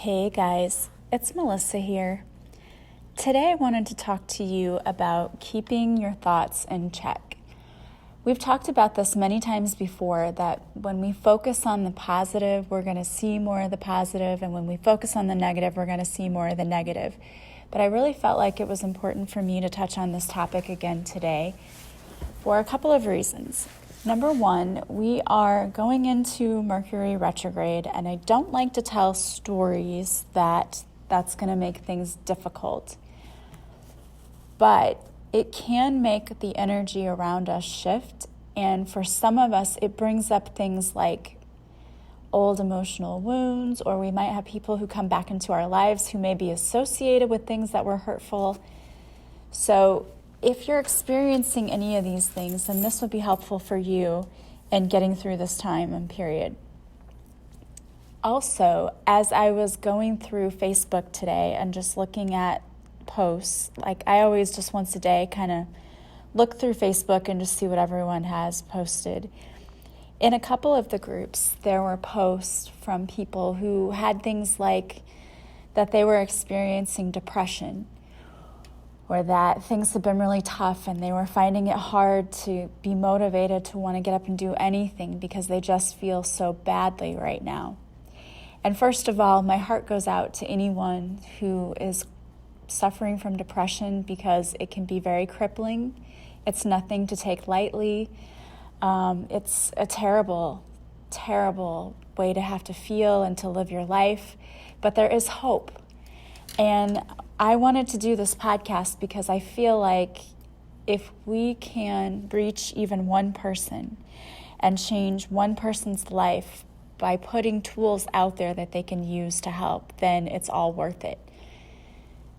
Hey guys, it's Melissa here. Today I wanted to talk to you about keeping your thoughts in check. We've talked about this many times before, that when we focus on the positive, we're going to see more of the positive, and when we focus on the negative, we're going to see more of the negative. But I really felt like it was important for me to touch on this topic again today for a couple of reasons. Number one, we are going into Mercury retrograde, and I don't like to tell stories that's going to make things difficult. But it can make the energy around us shift, and for some of us, it brings up things like old emotional wounds, or we might have people who come back into our lives who may be associated with things that were hurtful. So if you're experiencing any of these things, then this would be helpful for you in getting through this time and period. Also, as I was going through Facebook today and just looking at posts, like I always just once a day kind of look through Facebook and just see what everyone has posted. In a couple of the groups, there were posts from people who had things like that they were experiencing depression, or that things have been really tough and they were finding it hard to be motivated to want to get up and do anything because they just feel so badly right now. And first of all, my heart goes out to anyone who is suffering from depression, because it can be very crippling. It's nothing to take lightly. It's a terrible, terrible way to have to feel and to live your life, but there is hope. And I wanted to do this podcast because I feel like if we can reach even one person and change one person's life by putting tools out there that they can use to help, then it's all worth it.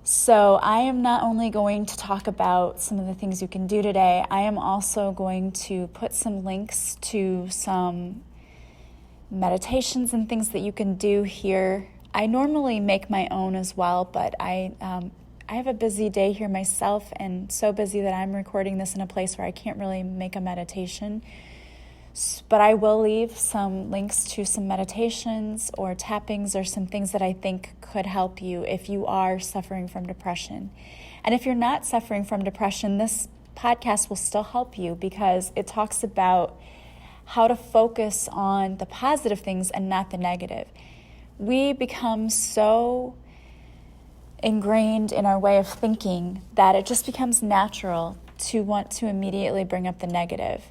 So I am not only going to talk about some of the things you can do today, I am also going to put some links to some meditations and things that you can do here. I normally make my own as well, but I have a busy day here myself, and so busy that I'm recording this in a place where I can't really make a meditation. But I will leave some links to some meditations or tappings or some things that I think could help you if you are suffering from depression. And if you're not suffering from depression, this podcast will still help you, because it talks about how to focus on the positive things and not the negative. We become so ingrained in our way of thinking that it just becomes natural to want to immediately bring up the negative.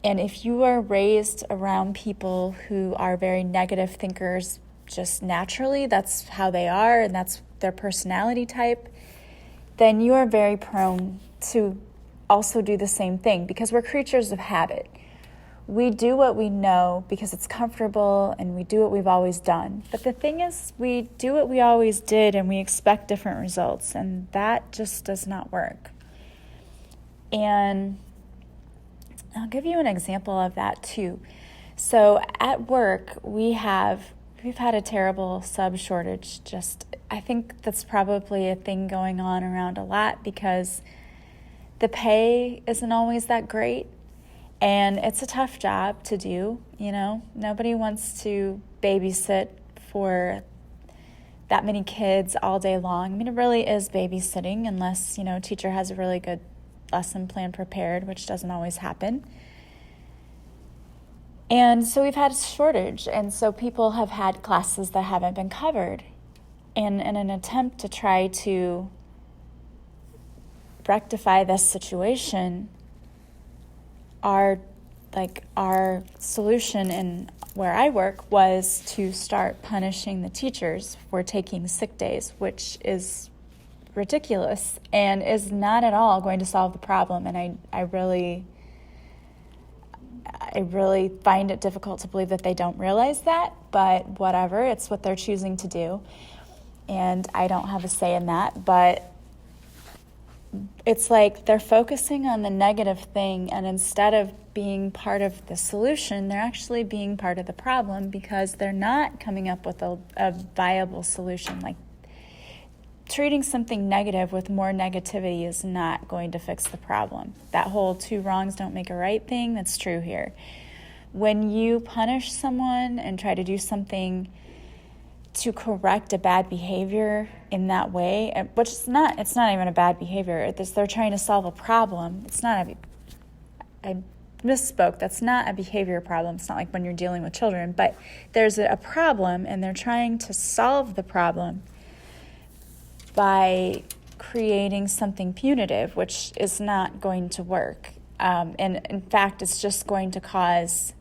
And if you are raised around people who are very negative thinkers, just naturally, that's how they are and that's their personality type, then you are very prone to also do the same thing, because we're creatures of habit. We do what we know because it's comfortable, and we do what we've always done. But the thing is, we do what we always did and we expect different results, and that just does not work. And I'll give you an example of that too. So at work, we've had a terrible sub shortage. I think that's probably a thing going on around a lot, because the pay isn't always that great. And it's a tough job to do, Nobody wants to babysit for that many kids all day long. I mean, it really is babysitting, unless, a teacher has a really good lesson plan prepared, which doesn't always happen. And so we've had a shortage, and so people have had classes that haven't been covered. And in an attempt to try to rectify this situation, our solution in where I work was to start punishing the teachers for taking sick days, which is ridiculous and is not at all going to solve the problem. And I really find it difficult to believe that they don't realize that, but whatever, it's what they're choosing to do. And I don't have a say in that, but it's like they're focusing on the negative thing, and instead of being part of the solution, they're actually being part of the problem, because they're not coming up with a viable solution. Like, treating something negative with more negativity is not going to fix the problem. That whole two wrongs don't make a right thing, that's true here. When you punish someone and try to do something to correct a bad behavior in that way, which it's not even a bad behavior. They're trying to solve a problem. I misspoke. That's not a behavior problem. It's not like when you're dealing with children, but there's a problem and they're trying to solve the problem by creating something punitive, which is not going to work. And in fact, it's just going to cause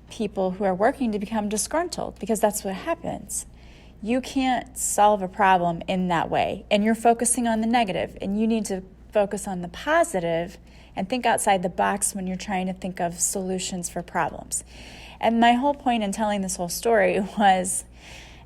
people who are working to become disgruntled, because that's what happens. You can't solve a problem in that way, and you're focusing on the negative, and you need to focus on the positive and think outside the box when you're trying to think of solutions for problems. And my whole point in telling this whole story was,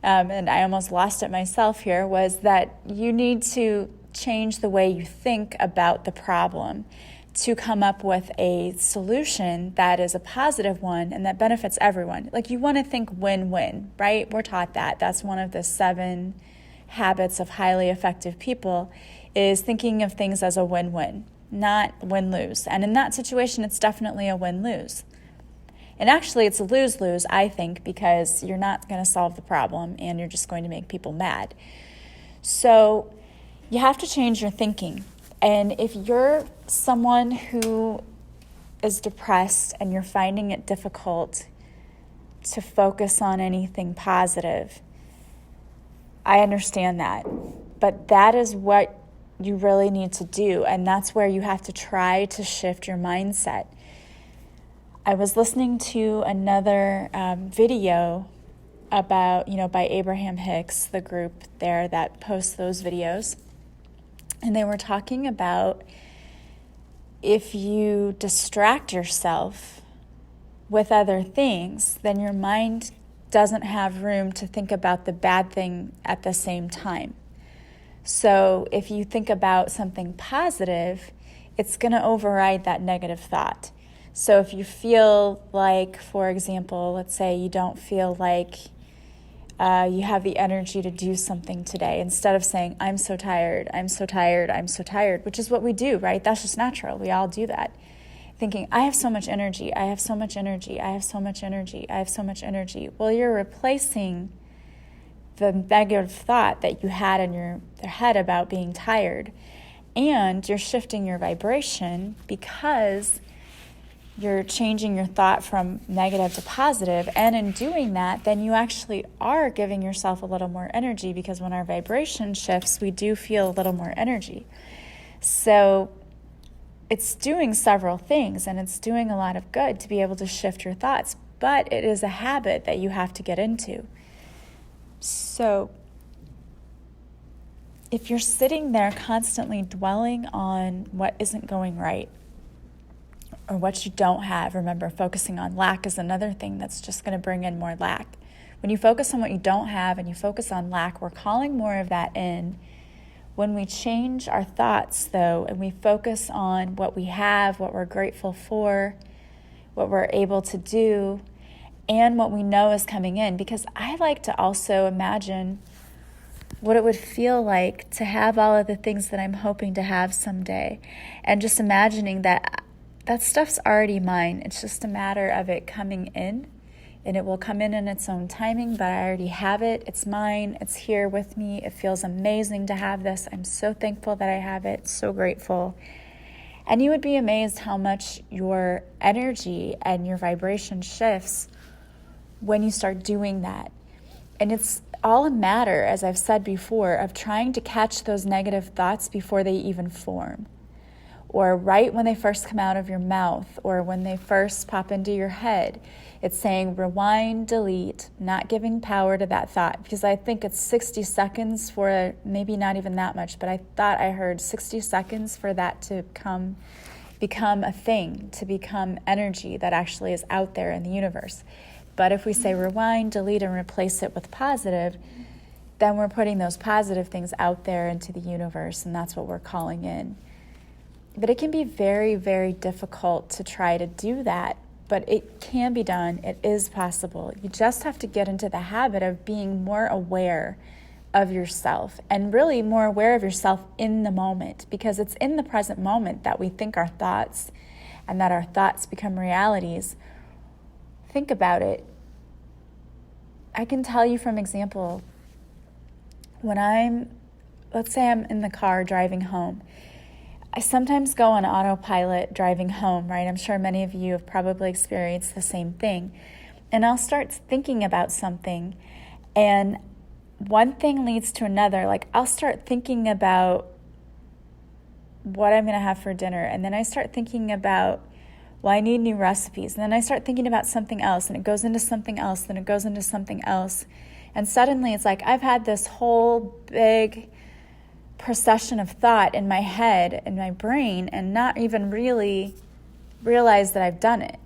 and I almost lost it myself here, was that you need to change the way you think about the problem to come up with a solution that is a positive one and that benefits everyone. Like, you want to think win-win, right? We're taught that. That's one of the 7 habits of highly effective people, is thinking of things as a win-win, not win-lose. And in that situation, it's definitely a win-lose. And actually, it's a lose-lose, I think, because you're not going to solve the problem and you're just going to make people mad. So you have to change your thinking. And if you're someone who is depressed and you're finding it difficult to focus on anything positive, I understand that. But that is what you really need to do, and that's where you have to try to shift your mindset. I was listening to another video about, by Abraham Hicks, the group there that posts those videos. And they were talking about, if you distract yourself with other things, then your mind doesn't have room to think about the bad thing at the same time. So if you think about something positive, it's going to override that negative thought. So if you feel like, for example, let's say you don't feel like you have the energy to do something today, instead of saying, I'm so tired, I'm so tired, I'm so tired, which is what we do, right? That's just natural. We all do that. Thinking, I have so much energy, I have so much energy, I have so much energy, I have so much energy. Well, you're replacing the negative thought that you had in your head about being tired, and you're shifting your vibration because you're changing your thought from negative to positive. And in doing that, then you actually are giving yourself a little more energy, because when our vibration shifts, we do feel a little more energy. So it's doing several things, and it's doing a lot of good to be able to shift your thoughts. But it is a habit that you have to get into. So if you're sitting there constantly dwelling on what isn't going right, or what you don't have, remember, focusing on lack is another thing that's just going to bring in more lack. When you focus on what you don't have and you focus on lack, we're calling more of that in. When we change our thoughts, though, and we focus on what we have, what we're grateful for, what we're able to do, and what we know is coming in, because I like to also imagine what it would feel like to have all of the things that I'm hoping to have someday, and just imagining that stuff's already mine. It's just a matter of it coming in, and it will come in its own timing, but I already have it. It's mine. It's here with me. It feels amazing to have this. I'm so thankful that I have it. So grateful. And you would be amazed how much your energy and your vibration shifts when you start doing that. And it's all a matter, as I've said before, of trying to catch those negative thoughts before they even form, or right when they first come out of your mouth, or when they first pop into your head. It's saying rewind, delete, not giving power to that thought, because I think it's 60 seconds for, maybe not even that much, but I thought I heard 60 seconds for that to become a thing, to become energy that actually is out there in the universe. But if we say rewind, delete, and replace it with positive, then we're putting those positive things out there into the universe, and that's what we're calling in. But it can be very, very difficult to try to do that, but it can be done. It is possible. You just have to get into the habit of being more aware of yourself, and really more aware of yourself in the moment, because it's in the present moment that we think our thoughts, and that our thoughts become realities. Think about it. I can tell you from example, let's say I'm in the car driving home. I sometimes go on autopilot driving home, right? I'm sure many of you have probably experienced the same thing. And I'll start thinking about something, and one thing leads to another. Like, I'll start thinking about what I'm going to have for dinner, and then I start thinking about, well, I need new recipes, and then I start thinking about something else, and it goes into something else, then it goes into something else. And suddenly it's like I've had this whole big procession of thought in my head, in my brain, and not even really realize that I've done it.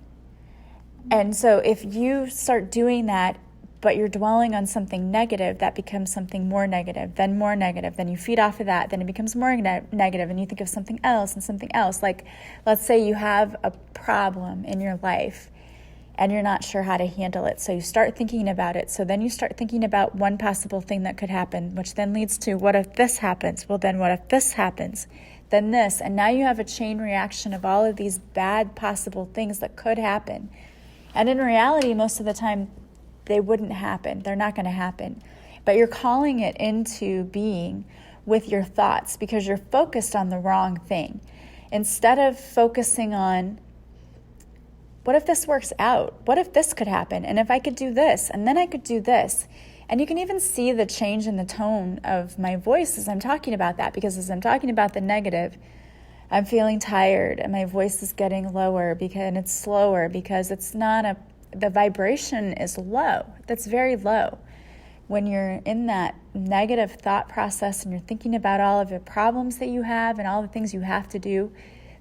And so if you start doing that, but you're dwelling on something negative, that becomes something more negative, then you feed off of that, then it becomes more negative, and you think of something else and something else. Like, let's say you have a problem in your life and you're not sure how to handle it. So you start thinking about it. So then you start thinking about one possible thing that could happen, which then leads to, what if this happens? Well, then what if this happens? Then this. And now you have a chain reaction of all of these bad possible things that could happen. And in reality, most of the time, they wouldn't happen. They're not going to happen. But you're calling it into being with your thoughts because you're focused on the wrong thing. Instead of focusing on, what if this works out? What if this could happen? And if I could do this, and then I could do this. And you can even see the change in the tone of my voice as I'm talking about that, because as I'm talking about the negative, I'm feeling tired and my voice is getting lower and it's slower because the vibration is low. That's very low. When you're in that negative thought process and you're thinking about all of the problems that you have and all the things you have to do,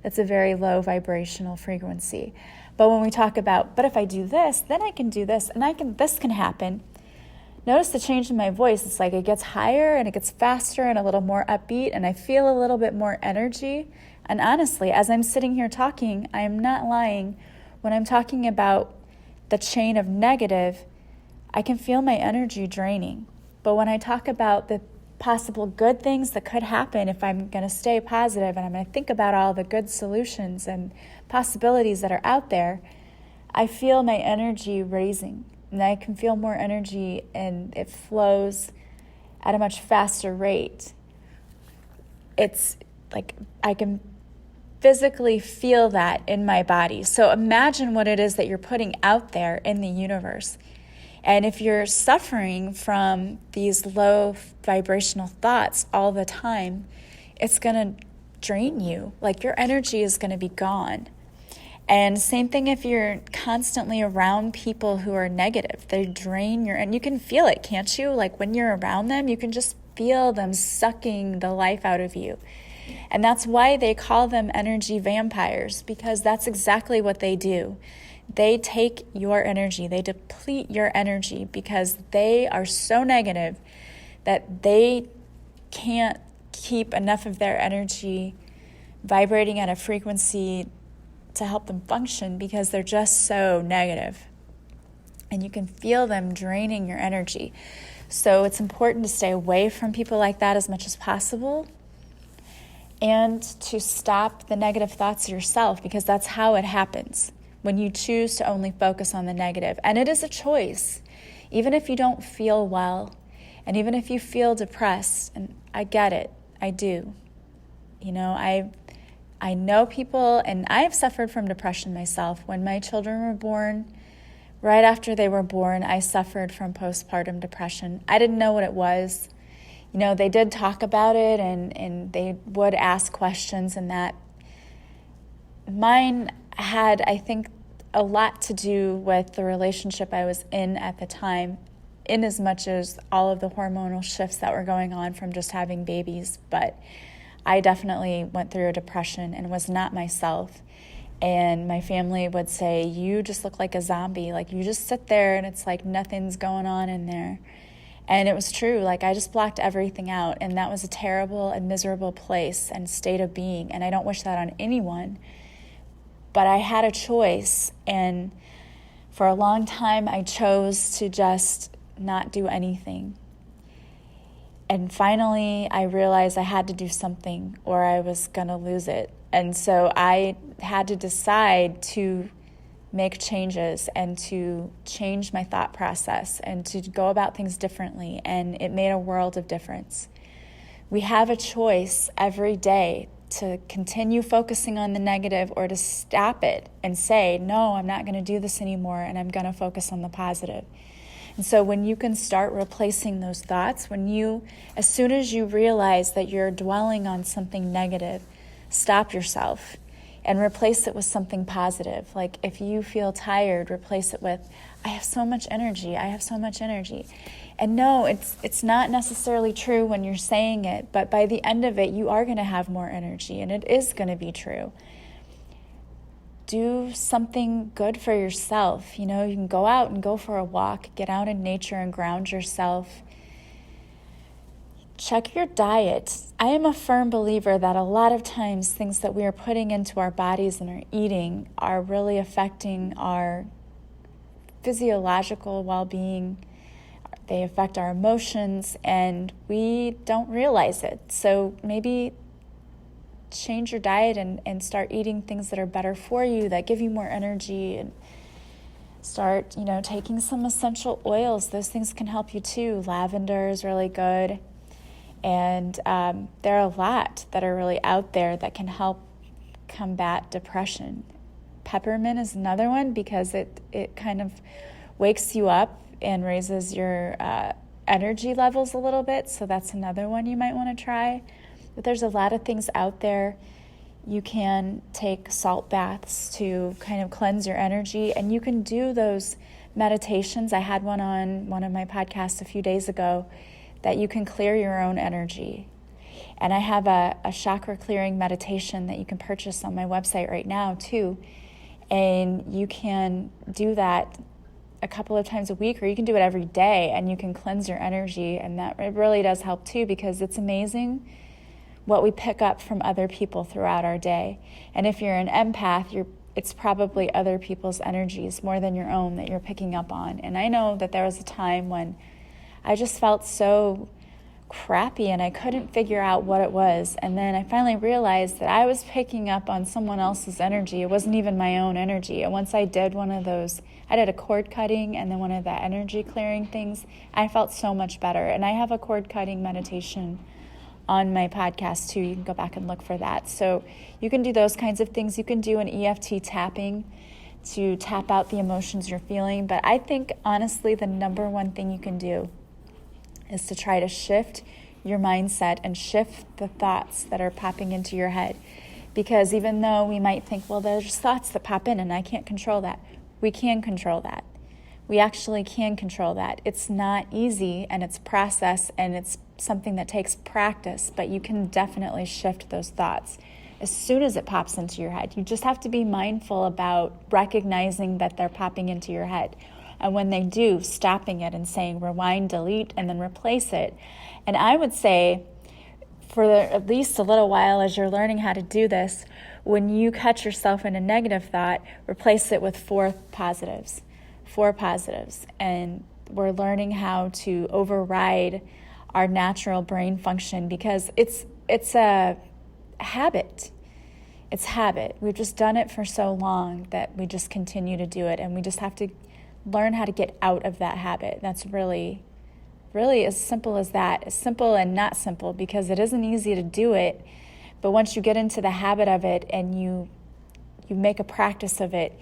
that's a very low vibrational frequency. But when we talk about, but if I do this, then I can do this, and this can happen. Notice the change in my voice. It's like it gets higher and it gets faster and a little more upbeat, and I feel a little bit more energy. And honestly, as I'm sitting here talking, I am not lying. When I'm talking about the chain of negative, I can feel my energy draining. But when I talk about the possible good things that could happen if I'm going to stay positive and I'm going to think about all the good solutions and possibilities that are out there, I feel my energy raising. And I can feel more energy, and it flows at a much faster rate. It's like I can physically feel that in my body. So imagine what it is that you're putting out there in the universe. And if you're suffering from these low vibrational thoughts all the time, it's going to drain you. Like, your energy is going to be gone. And same thing if you're constantly around people who are negative. They drain and you can feel it, can't you? Like, when you're around them, you can just feel them sucking the life out of you. And that's why they call them energy vampires, because that's exactly what they do. They take your energy, they deplete your energy because they are so negative that they can't keep enough of their energy vibrating at a frequency to help them function, because they're just so negative. And you can feel them draining your energy. So it's important to stay away from people like that as much as possible, and to stop the negative thoughts yourself, because that's how it happens when you choose to only focus on the negative. And it is a choice. Even if you don't feel well, and even if you feel depressed, and I get it, I do. You know, I know people, and I've suffered from depression myself. When my children were born, right after they were born, I suffered from postpartum depression. I didn't know what it was. You know, they did talk about it, and they would ask questions, and that. Mine had, I think, a lot to do with the relationship I was in at the time, in as much as all of the hormonal shifts that were going on from just having babies. But I definitely went through a depression and was not myself. And my family would say, you just look like a zombie. Like, you just sit there and it's like nothing's going on in there. And it was true. Like, I just blocked everything out. And that was a terrible and miserable place and state of being. And I don't wish that on anyone. But I had a choice. And for a long time, I chose to just not do anything. And finally, I realized I had to do something or I was going to lose it. And so I had to decide to make changes and to change my thought process and to go about things differently, and it made a world of difference. We have a choice every day to continue focusing on the negative or to stop it and say, no, I'm not going to do this anymore, and I'm going to focus on the positive. And so when you can start replacing those thoughts, as soon as you realize that you're dwelling on something negative, stop yourself and replace it with something positive. Like if you feel tired, replace it with, I have so much energy, I have so much energy. And no, it's not necessarily true when you're saying it, but by the end of it, you are going to have more energy, and it is going to be true. Do something good for yourself. You can go out and go for a walk, get out in nature and ground yourself. Check your diet. I am a firm believer that a lot of times things that we are putting into our bodies and are eating are really affecting our physiological well-being. They affect our emotions, and we don't realize it. So maybe change your diet and start eating things that are better for you, that give you more energy, and start, taking some essential oils. Those things can help you too. Lavender is really good. And there are a lot that are really out there that can help combat depression. Peppermint is another one because it kind of wakes you up and raises your energy levels a little bit. So that's another one you might want to try. But there's a lot of things out there. You can take salt baths to kind of cleanse your energy, and you can do those meditations. I had one on one of my podcasts a few days ago that you can clear your own energy. And I have a chakra clearing meditation that you can purchase on my website right now too. And you can do that a couple of times a week, or you can do it every day, and you can cleanse your energy. And that it really does help too, because it's amazing what we pick up from other people throughout our day. And if you're an empath, it's probably other people's energies more than your own that you're picking up on. And I know that there was a time when I just felt so crappy and I couldn't figure out what it was. And then I finally realized that I was picking up on someone else's energy. It wasn't even my own energy. And once I did one of those, I did a cord cutting and then one of the energy clearing things, I felt so much better. And I have a cord cutting meditation on my podcast too. You can go back and look for that. So you can do those kinds of things. You can do an EFT tapping to tap out the emotions you're feeling. But I think, honestly, the number one thing you can do is to try to shift your mindset and shift the thoughts that are popping into your head. Because even though we might think, well, there's thoughts that pop in and I can't control that, we can control that. We actually can control that. It's not easy, and it's process, and it's something that takes practice, but you can definitely shift those thoughts as soon as it pops into your head. You just have to be mindful about recognizing that they're popping into your head. And when they do, stopping it and saying rewind, delete, and then replace it. And I would say for at least a little while as you're learning how to do this, when you catch yourself in a negative thought, replace it with four positives. And we're learning how to override our natural brain function, because it's a habit. It's habit. We've just done it for so long that we just continue to do it, and we just have to learn how to get out of that habit. That's really as simple as that. It's simple and not simple, because it isn't easy to do it. But once you get into the habit of it and you make a practice of it,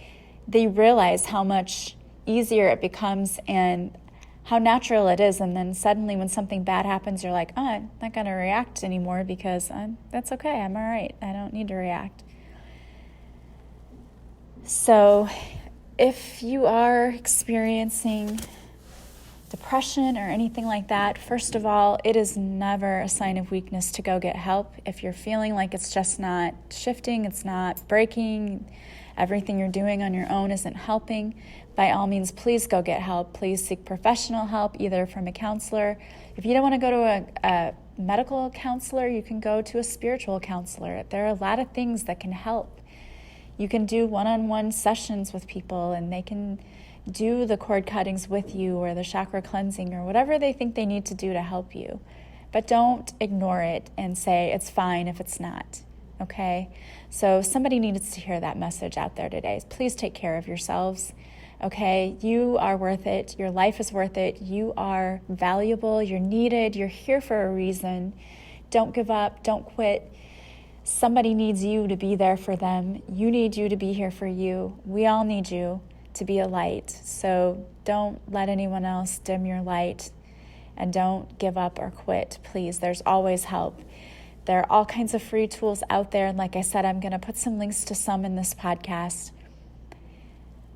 they realize how much easier it becomes and how natural it is. And then suddenly when something bad happens, you're like, oh, I'm not going to react anymore because that's okay. I'm all right. I don't need to react. So if you are experiencing depression or anything like that, first of all, it is never a sign of weakness to go get help. If you're feeling like it's just not shifting, it's not breaking, everything you're doing on your own isn't helping, by all means, please go get help. Please seek professional help, either from a counselor. If you don't want to go to a medical counselor, you can go to a spiritual counselor. There are a lot of things that can help. You can do one-on-one sessions with people, and they can do the cord cuttings with you or the chakra cleansing or whatever they think they need to do to help you. But don't ignore it and say it's fine if it's not. okay? So somebody needs to hear that message out there today. Please take care of yourselves, okay? You are worth it. Your life is worth it. You are valuable. You're needed. You're here for a reason. Don't give up. Don't quit. Somebody needs you to be there for them. You need you to be here for you. We all need you to be a light. So don't let anyone else dim your light, and don't give up or quit, please. There's always help. There are all kinds of free tools out there. And like I said, I'm going to put some links to some in this podcast.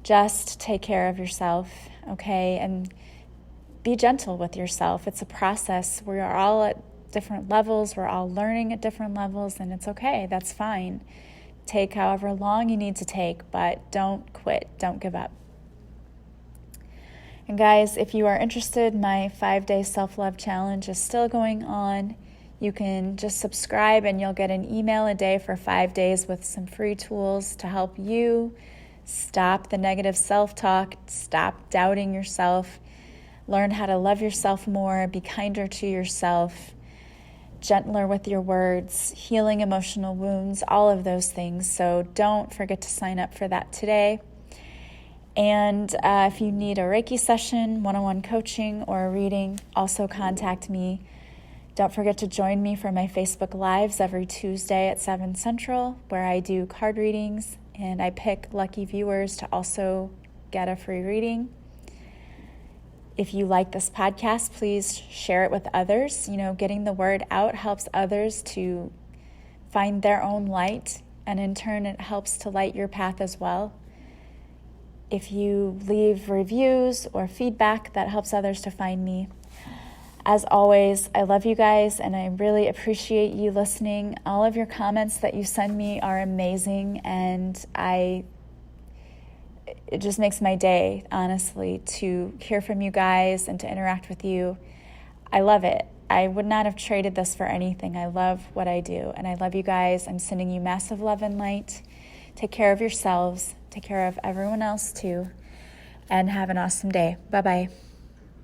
Just take care of yourself, okay? And be gentle with yourself. It's a process. We are all at different levels. We're all learning at different levels, and it's okay. That's fine. Take however long you need to take, but don't quit. Don't give up. And guys, if you are interested, my 5-day self-love challenge is still going on. You can just subscribe and you'll get an email a day for 5 days with some free tools to help you stop the negative self-talk, stop doubting yourself, learn how to love yourself more, be kinder to yourself, gentler with your words, healing emotional wounds, all of those things. So don't forget to sign up for that today. And if you need a Reiki session, one-on-one coaching, or a reading, also contact me. Don't forget to join me for my Facebook Lives every Tuesday at 7 Central, where I do card readings, and I pick lucky viewers to also get a free reading. If you like this podcast, please share it with others. Getting the word out helps others to find their own light, and in turn, it helps to light your path as well. If you leave reviews or feedback, that helps others to find me. As always, I love you guys, and I really appreciate you listening. All of your comments that you send me are amazing, and it just makes my day, honestly, to hear from you guys and to interact with you. I love it. I would not have traded this for anything. I love what I do, and I love you guys. I'm sending you massive love and light. Take care of yourselves. Take care of everyone else too, and have an awesome day. Bye-bye.